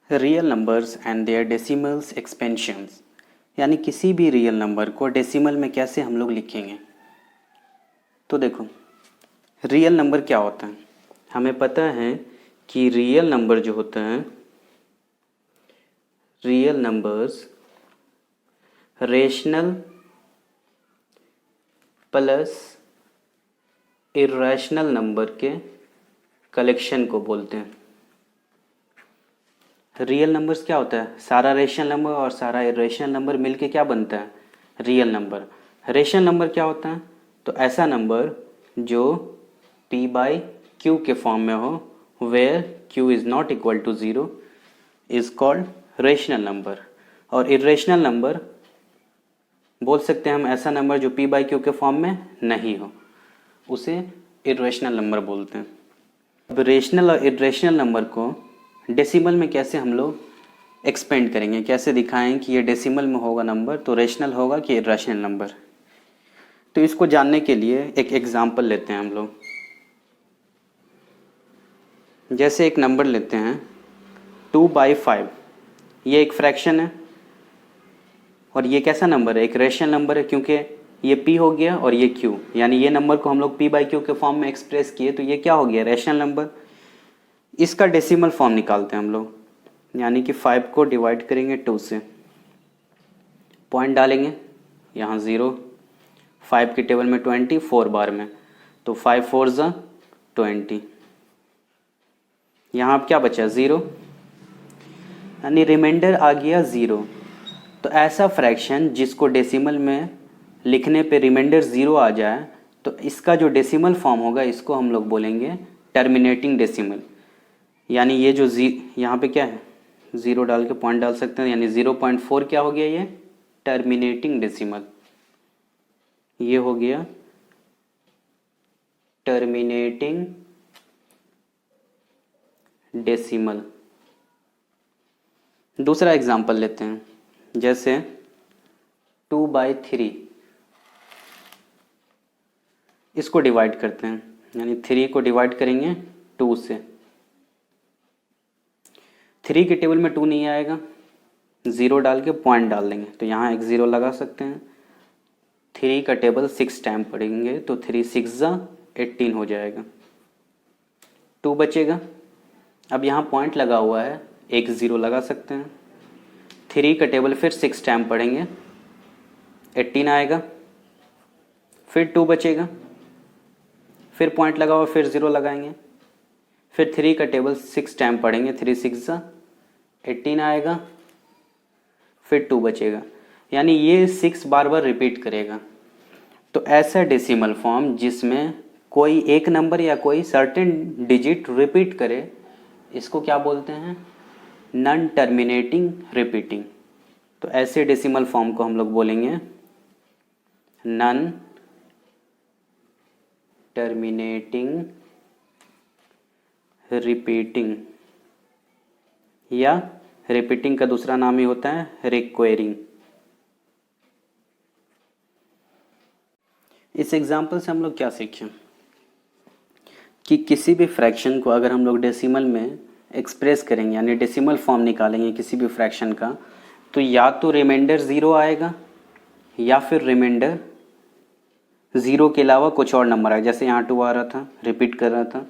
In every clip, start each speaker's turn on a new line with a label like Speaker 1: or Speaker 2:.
Speaker 1: Real numbers and their decimals expansions, यानी किसी भी रियल नंबर को डेसिमल में कैसे हम लोग लिखेंगे। तो देखो, रियल नंबर क्या होता है, हमें पता है कि रियल नंबर जो होता है, real numbers rational plus irrational number के कलेक्शन को बोलते हैं। रियल नंबर्स क्या होता है, सारा रेशनल नंबर और सारा इर्रेशनल नंबर मिलके क्या बनता है, रियल नंबर। रेशनल नंबर क्या होता है, तो ऐसा नंबर जो p बाई क्यू के फॉर्म में हो, where q is not equal to 0 is called rational number. और इर्रेशनल नंबर बोल सकते हैं हम ऐसा नंबर जो p बाई क्यू के फॉर्म में नहीं हो, उसे इर्रेशनल नंबर बोलते हैं। अब रेशनल और इर्रेशनल नंबर को डेसिमल में कैसे हम लोग एक्सपेंड करेंगे, कैसे दिखाएं कि ये डेसिमल में होगा नंबर तो रेशनल होगा कि इर्रेशनल नंबर। तो इसको जानने के लिए एक एग्जांपल लेते हैं हम लोग। जैसे एक नंबर लेते हैं 2/5, ये एक फ्रैक्शन है और ये कैसा नंबर है, एक रेशनल नंबर है, क्योंकि ये p हो गया और ये q, यानी ये नंबर को हम लोग p बाई क्यू के फॉर्म में एक्सप्रेस किए तो ये क्या हो गया, रेशनल नंबर। इसका डेसिमल फॉर्म निकालते हैं हम लोग, यानी कि 5 को डिवाइड करेंगे 2 से, पॉइंट डालेंगे यहाँ 0, 5 के टेबल में 20, 4 बार में, तो 5 4 ज़ा 20, यहाँ अब क्या बचा 0, यानी रिमाइंडर आ गया 0। तो ऐसा फ्रैक्शन जिसको डेसिमल में लिखने पे रिमाइंडर 0 आ जाए तो इसका जो डेसिमल फॉर्म होगा इसको हम लोग बोलेंगे टर्मिनेटिंग डेसिमल। यानी ये जो यहाँ पे क्या है, 0 डाल के पॉइंट डाल सकते हैं, यानी 0.4 क्या हो गया, ये टर्मिनेटिंग डेसिमल, ये हो गया टर्मिनेटिंग डेसिमल। दूसरा एग्जांपल लेते हैं, जैसे 2/3, इसको डिवाइड करते हैं, यानी 3 को डिवाइड करेंगे 2 से, 3 के टेबल में 2 नहीं आएगा, 0 डाल के पॉइंट डाल देंगे, तो यहाँ एक 0 लगा सकते हैं। 3 का टेबल 6 टाइम पढ़ेंगे तो 3 6 ज़ा 18 हो जाएगा, 2 बचेगा। अब यहाँ पॉइंट लगा हुआ है, एक 0 लगा सकते हैं। 3 का टेबल फिर 6 टाइम पढ़ेंगे, 18 आएगा, फिर 2 बचेगा, फिर पॉइंट लगा हुआ, फिर 0 लगाएंगे, फिर 3 का टेबल 6 टाइम पढ़ेंगे, 3 6 ज़ा 18 आएगा, फिर 2 बचेगा, यानी ये 6 बार बार रिपीट करेगा। तो ऐसा डेसिमल फॉर्म जिसमें कोई एक नंबर या कोई सर्टेन डिजिट रिपीट करे, इसको क्या बोलते हैं, नॉन टर्मिनेटिंग रिपीटिंग। तो ऐसे डेसिमल फॉर्म को हम लोग बोलेंगे नॉन टर्मिनेटिंग रिपीटिंग, या रिपीटिंग का दूसरा नाम ही होता है रिक्वेरिंग। इस एग्जाम्पल से हम लोग क्या सीखें कि किसी भी फ्रैक्शन को अगर हम लोग डेसिमल में एक्सप्रेस करेंगे, यानी डेसिमल फॉर्म निकालेंगे किसी भी फ्रैक्शन का, तो या तो रिमाइंडर 0 आएगा या फिर रिमाइंडर 0 के अलावा कुछ और नंबर आएगा, जैसे यहाँ 2 आ रहा था, रिपीट कर रहा था।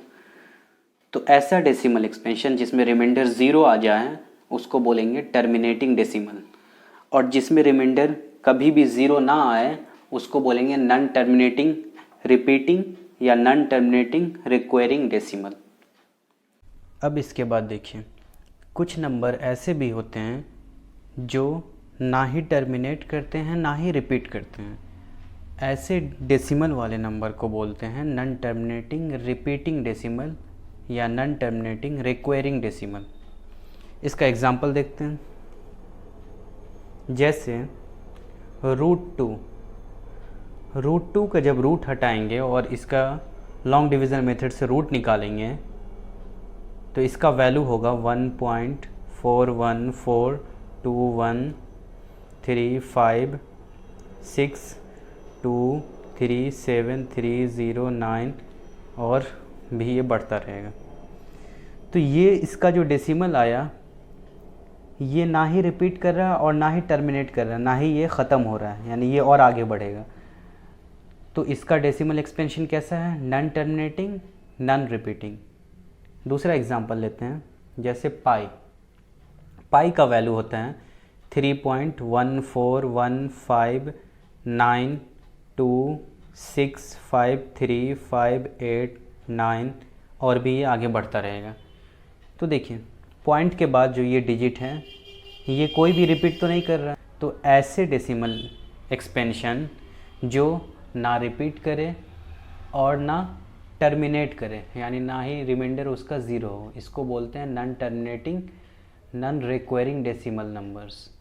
Speaker 1: तो ऐसा डेसिमल एक्सपेंशन जिसमें रिमाइंडर 0 आ जाए उसको बोलेंगे टर्मिनेटिंग डेसिमल, और जिसमें रिमाइंडर कभी भी 0 ना आए उसको बोलेंगे नॉन टर्मिनेटिंग रिपीटिंग या नॉन टर्मिनेटिंग रिक्वायरिंग डेसिमल। अब इसके बाद देखिए, कुछ नंबर ऐसे भी होते हैं जो ना ही टर्मिनेट करते हैं ना ही रिपीट करते हैं। ऐसे डेसिमल वाले नंबर को बोलते हैं नॉन टर्मिनेटिंग रिपीटिंग डेसिमल या नॉन टर्मिनेटिंग रिक्वायरिंग डेसिमल। इसका एग्जांपल देखते हैं, जैसे √2 का जब रूट हटाएंगे और इसका लॉन्ग डिवीज़न मेथड से रूट निकालेंगे तो इसका वैल्यू होगा 1.41421356237309 और भी ये बढ़ता रहेगा। तो ये इसका जो डेसिमल आया ये ना ही रिपीट कर रहा है और ना ही टर्मिनेट कर रहा है, ना ही ये ख़त्म हो रहा है, यानी ये और आगे बढ़ेगा। तो इसका डेसिमल एक्सपेंशन कैसा है? Non terminating non repeating. दूसरा एग्जांपल लेते हैं, जैसे पाई। पाई का वैल्यू होता है 3.1415265358589 और भी ये आगे बढ़ता रहेगा। तो देखिए पॉइंट के बाद जो ये डिजिट है ये कोई भी रिपीट तो नहीं कर रहा, तो ऐसे डेसिमल एक्सपेंशन जो ना रिपीट करे और ना टर्मिनेट करे, यानी ना ही रिमाइंडर उसका ज़ीरो हो, इसको बोलते हैं non terminating non requiring decimal numbers.